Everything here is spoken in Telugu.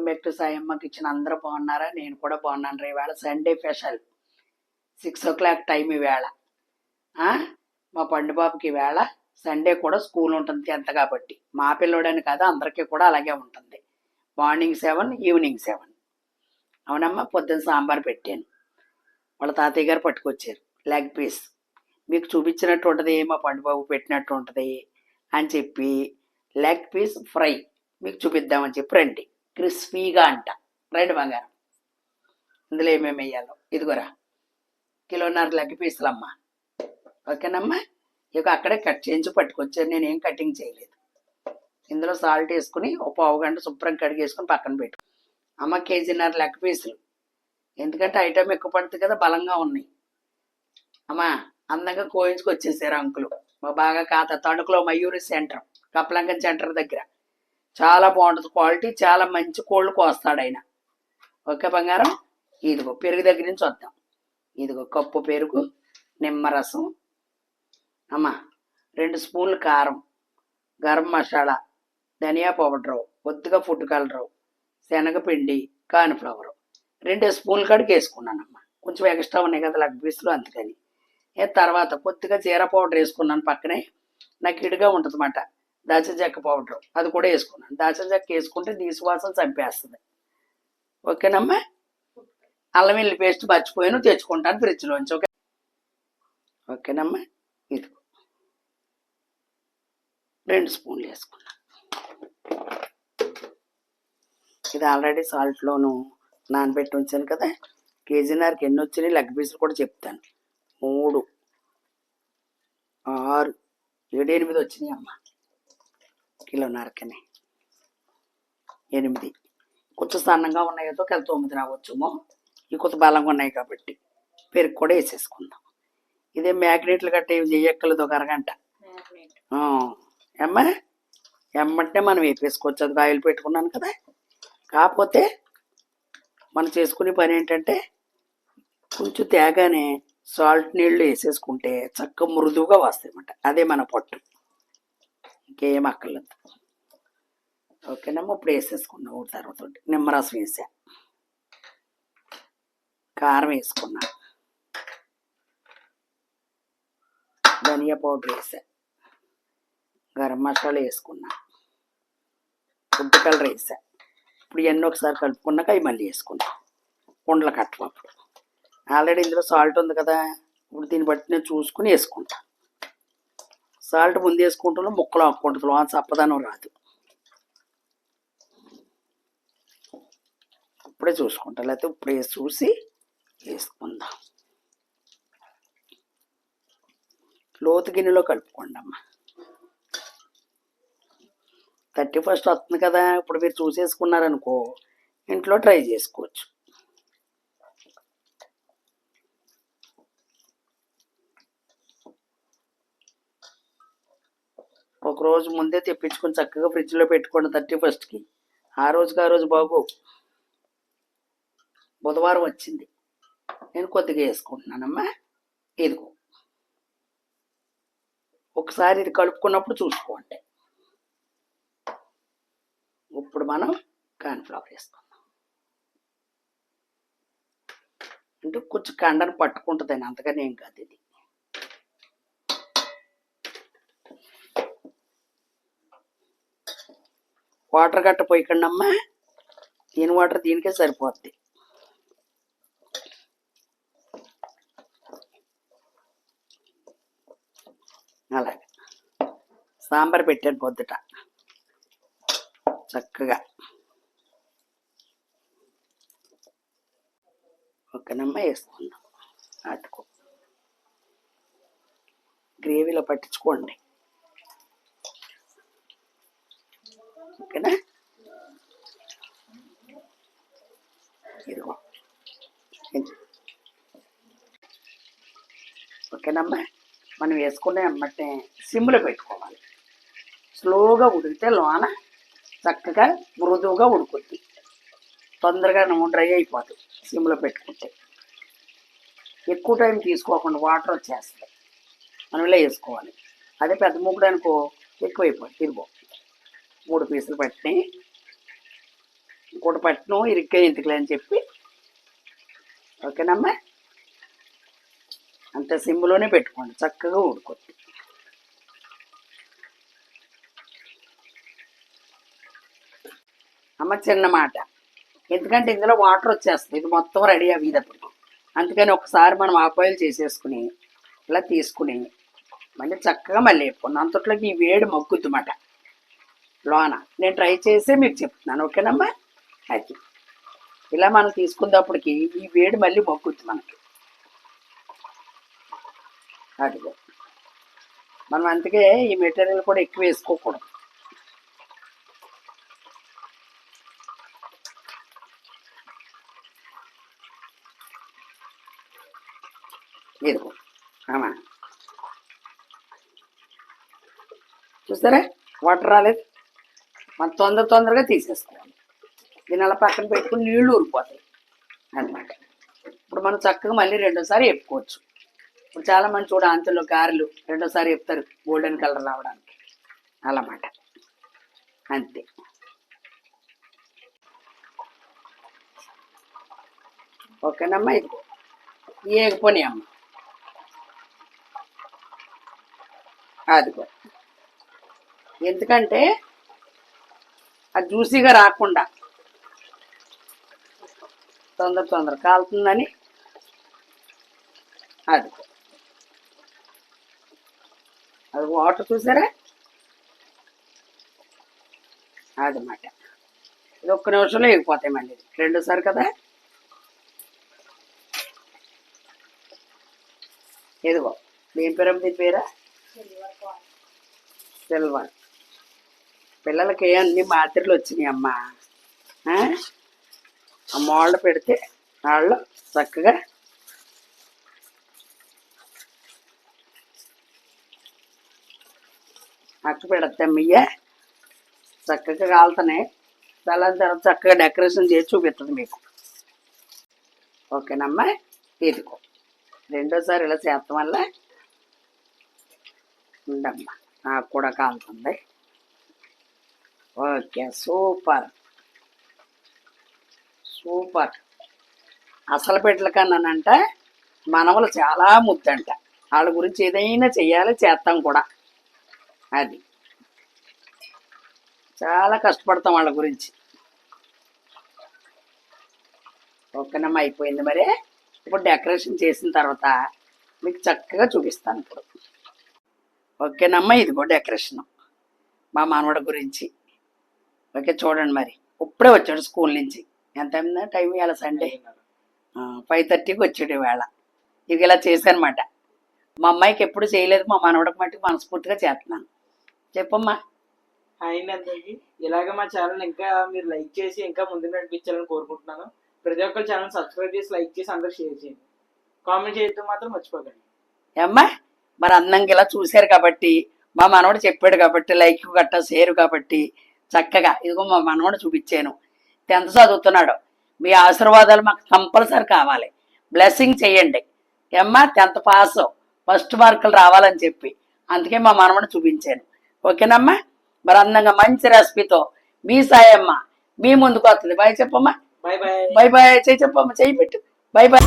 Welcome back to Sayamma kitchen. అందరూ బాగున్నారా? నేను కూడా బాగున్నాను. ఇవాళ సండే స్పెషల్ 6 o'clock టైం. ఈవేళ మా పండు బాబుకి ఈవేళ సండే కూడా స్కూల్ ఉంటుంది 10th కాబట్టి. మా పిల్లోడని కాదు, అందరికీ కూడా అలాగే ఉంటుంది. Morning 7, evening 7. అవునమ్మా. పొద్దున్న సాంబార్ పెట్టాను. వాళ్ళ తాతయ్య గారు పట్టుకొచ్చారు లెగ్ పీస్. మీకు చూపించినట్టు ఉంటుంది, మా పండు బాబు పెట్టినట్టు ఉంటుంది అని చెప్పి లెగ్ పీస్ ఫ్రై మీకు చూపిద్దామని చెప్పి రండి. క్రిస్పీగా అంట. రండి బంగారం. ఇందులో ఏమేమి వేయాలో ఇదిగోరా. 1.5 లెగ్ పీసులమ్మా. ఓకేనమ్మా. ఇక అక్కడే కట్ చేయించి పట్టుకొచ్చాను, నేనేం కటింగ్ చేయలేదు. ఇందులో సాల్ట్ వేసుకుని ఒక పావు గంట శుభ్రం కడిగేసుకుని పక్కన పెట్టు. అమ్మ 1.5 kg లెగ్ పీసులు. ఎందుకంటే ఐటమ్ ఎక్కువ పడుతుంది కదా, బలంగా ఉన్నాయి. అమ్మా అందంగా కోయించుకొచ్చేసారు అంకులు. మా బాగా కాత తణుకులో మయూరి సెంటర్, కప్పలంకం సెంటర్ దగ్గర. చాలా బాగుంటుంది క్వాలిటీ, చాలా మంచి కోళ్ళు కోస్తాడు ఆయన. ఓకే బంగారం. ఇదిగో పెరుగు దగ్గర నుంచి వద్దాం. ఇదిగో కప్పు పెరుగు, నిమ్మరసం, అమ్మా 2 స్పూన్లు కారం, గరం మసాలా, ధనియా పౌడరు, కొద్దిగా ఫుడ్ కలరు, శనగపిండి, కార్న్ఫ్లవరు 2 స్పూన్లు కాడికి వేసుకున్నానమ్మా. కొంచెం ఎక్స్ట్రా ఉన్నాయి కదా లెగ్ పీసులు, అందుకని. తర్వాత కొద్దిగా జీరా పౌడర్ వేసుకున్నాను పక్కనే. నాకు ఇడిగా ఉంటుంది అన్నమాట. దాచిన చెక్క పౌడర్ అది కూడా వేసుకున్నాను. దాచిన చెక్క వేసుకుంటే నీసువాసన చంపేస్తుంది. ఓకేనమ్మా. అల్లం వెల్లుల్లి పేస్ట్ మర్చిపోయాను, తెచ్చుకుంటాను ఫ్రిడ్జ్లోంచి. ఓకే ఓకేనమ్మా. ఇది 2 స్పూన్లు వేసుకున్నాను. ఇది ఆల్రెడీ సాల్ట్లోను నానబెట్టి ఉంచాను కదా. 1.5 kg ఎన్ని వచ్చినాయి లెగ్ పీసులు కూడా చెప్తాను. 3, 6, 7, 8 వచ్చినాయి అమ్మ. 1.5 kg 8. కొంచెం సన్నంగా ఉన్నాయో 9 రావచ్చుమో. ఇవి కొంచెం బలంగా ఉన్నాయి కాబట్టి పెరుగు కూడా వేసేసుకుందాం. ఇదే మ్యాగ్నెట్లు గట్ట ఏమి చేయక్కర్లేదు, 1 అరగంట. ఏమ్మా ఎమ్మంటే మనం వేపేసుకోవచ్చు. అది ఆయిల్ పెట్టుకున్నాను కదా. కాకపోతే మనం చేసుకునే పని ఏంటంటే కొంచెం తేగానే సాల్ట్ నీళ్ళు వేసేసుకుంటే చక్కగా మృదువుగా వస్తాయి అన్నమాట. అదే మన పొట్టు, ఇంకేం అక్కర్లేదు. ఓకేనమ్మా. ఇప్పుడు వేసేసుకున్నాం. తర్వాత నిమ్మరసం వేసా, కారం వేసుకున్నా, ధనియా పౌడర్ వేసా, గరం మసాలా వేసుకున్నా, ఫుడ్ కలర్ వేసా. ఇప్పుడు ఇవన్నీ ఒకసారి కలుపుకున్నాక అవి మళ్ళీ వేసుకున్నా. ఉండలు కట్టం. అప్పుడు ఆల్రెడీ ఇందులో సాల్ట్ ఉంది కదా. ఇప్పుడు దీన్ని బట్టి నేను చూసుకుని వేసుకుంటా. సాల్ట్ ముందు వేసుకుంటున్నా, ముక్కలు ఆక్కుంటుంది, చప్పదనం రాదు. ఇప్పుడే చూసుకుంటా, లేకపోతే ఇప్పుడే చూసి వేసుకుందాం. లోతు గిన్నెలో కలుపుకోండి అమ్మా. 31st వస్తుంది కదా. ఇప్పుడు మీరు చూసేసుకున్నారనుకో, ఇంట్లో ట్రై చేసుకోవచ్చు. ఒకరోజు ముందే తెప్పించుకొని చక్కగా ఫ్రిడ్జ్లో పెట్టుకోండి 31st. ఆ రోజు బాగు. బుధవారం వచ్చింది, నేను కొద్దిగా వేసుకుంటున్నానమ్మా. ఇదిగో ఒకసారి ఇది కలుపుకున్నప్పుడు చూసుకోండి. ఇప్పుడు మనం కార్న్ఫ్లవర్ వేసుకుందాం. అంటే కొంచెం కండను పట్టుకుంటుందని, అంతగానే ఏం కాదు. ఇది వాటర్ గట్ట పోయకండి అమ్మా. దీని వాటర్ దీనికే సరిపోద్ది. అలాగే సాంబార్ పెట్టాను పొద్దుట చక్కగా. ఓకేనమ్మా. వేసుకుందాం. అటుకో గ్రేవీలో పట్టించుకోండి. ఓకేనా. ఇదిగో ఓకేనమ్మా. మనం వేసుకునే అమ్మటే సిమ్లో పెట్టుకోవాలి. స్లోగా ఉడికితే లోన చక్కగా మృదువుగా ఉడుకుద్ది. తొందరగా డ్రై అయిపోతుంది సిమ్లో పెట్టుకుంటే. ఎక్కువ టైం తీసుకోకుండా వాటర్ వచ్చేస్తాయి. మనం ఇలా వేసుకోవాలి. అదే పెద్ద ముగ్గుడు అనుకో ఎక్కువైపోతుంది. ఇదిగో 3 పీసులు పట్టినాయి. ఇంకోటి పట్టిన ఇరుగ్గా ఎందుకులే అని చెప్పి. ఓకేనమ్మా, అంత సిమ్లోనే పెట్టుకోండి, చక్కగా ఉడుకోండి. అమ్మ చిన్న మాట, ఎందుకంటే ఇందులో వాటర్ వచ్చేస్తుంది, ఇది మొత్తం రెడీ అయ్యేటప్పుడు. అందుకని ఒకసారి మనం ఆపాయిల్ చేసేసుకుని ఇలా తీసుకుని మళ్ళీ చక్కగా మళ్ళీ వేపుకున్నాం. అంతట్లోకి ఈ వేడి మగ్గుద్దన్నమాట లోన. నేను ట్రై చేసి మీకు చెప్తున్నాను. ఓకేనమ్మా, అది ఇలా మనం తీసుకున్నప్పటికి ఈ వేడి మళ్ళీ మగ్గుద్ది మనకి. అదిగో మనం అందుకే ఈ మెటీరియల్ కూడా ఎక్కువ వేసుకోకూడదు. ఇదిగో ఆమా, చూస్తారా వాటర్ రాలేదు. మనం తొందరగా తీసేసుకోవాలి. దీని అలా పక్కన పెట్టుకుని నీళ్లు ఊరిపోతాయి అన్నమాట. ఇప్పుడు మనం చక్కగా మళ్ళీ రెండోసారి వేపుకోవచ్చు. ఇప్పుడు చాలా మంది చూడ అంతలో గారెలు రెండోసారి వేపుతారు గోల్డెన్ కలర్ రావడానికి, అలామాట. అంతే. ఓకేనమ్మా, ఇది ఏగిపోయి అమ్మ, అదిగో. ఎందుకంటే అది జ్యూసీగా రాకుండా తొందర కాలుతుందని. అది వాటర్ చూసారా, అదన్నమాట. ఇది ఒక్క నిమిషంలో ఎగిపోతాయి మళ్ళీ. రెండోసారి కదా. ఇదిగో దీని పేరా సిల్వర్. పిల్లలకి అన్ని మాత్రలు వచ్చినాయి అమ్మా. ఆ మోళ్ళ పెడితే వాళ్ళు చక్కగా అక్క పెడతామయ్య, చక్కగా కాలుతున్నాయి. తర్వాత చక్కగా డెకరేషన్ చేసి చూపిస్తుంది మీకు. ఓకేనమ్మా, ఇదిగో రెండోసారి ఇలా చేస్తాం వల్ల ఉండమ్మా, నాకు కూడా కాలుతుంది. Okay, super. అసలు పెట్టల కన్నానంట మనవలు చాలా ముద్దంట. వాళ్ళ గురించి ఏదైనా చెయ్యాలి, చేస్తాం కూడా. అది చాలా కష్టపడతాం వాళ్ళ గురించి. ఓకేనమ్మా, అయిపోయింది. మరి ఇప్పుడు డెకరేషన్ చేసిన తర్వాత మీకు చక్కగా చూపిస్తాను ఇప్పుడు. ఓకేనమ్మా, ఇదిగో డెకరేషన్ మా మనవడి గురించి. ఓకే, చూడండి. మరి ఇప్పుడే వచ్చాడు స్కూల్ నుంచి. ఎంత అయిందా టైం? ఇవాళ సండే 5:30కి వచ్చాడు ఈవేళ. ఇవి ఇలా చేశానమాట. మా అమ్మాయికి ఎప్పుడు చేయలేదు, మా మనవడికి మట్టుకు మనస్ఫూర్తిగా చేస్తున్నాను. చెప్పమ్మా. అండి అందరికి, ఇలాగ మా ఛానల్ ఇంకా మీరు లైక్ చేసి ఇంకా ముందుకు నడిపించాలని కోరుకుంటున్నాను. ప్రతి ఒక్కరు ఛానల్ సబ్స్క్రైబ్ చేసి లైక్ చేసి అందరూ షేర్ చేయండి. కామెంట్ చేయడం మాత్రం మర్చిపోకండి. అమ్మా, మరి అందంగా ఇలా చూశారు కాబట్టి, మా మనవడు చెప్పాడు కాబట్టి, లైక్ గట్టా షేర్ కాబట్టి చక్కగా ఇదిగో మా మనవడు చూపించాను. 10th చదువుతున్నాడు. మీ ఆశీర్వాదాలు మాకు కంపల్సరీ కావాలి. బ్లెస్సింగ్ చేయండి అమ్మా. 10th పాస్, ఫస్ట్ మార్కులు రావాలని చెప్పి అందుకే మా మనవడు చూపించాను. ఓకేనమ్మా, మరి అందంగా మంచి రెసిపీతో మీ సాయమ్మ మీ ముందుకు వస్తుంది. బాయ్ చెప్పమ్మా. Bye bye. Bye bye. చెయ్యి చెప్పమ్మా, చెయ్యి పెట్టు. Bye bye.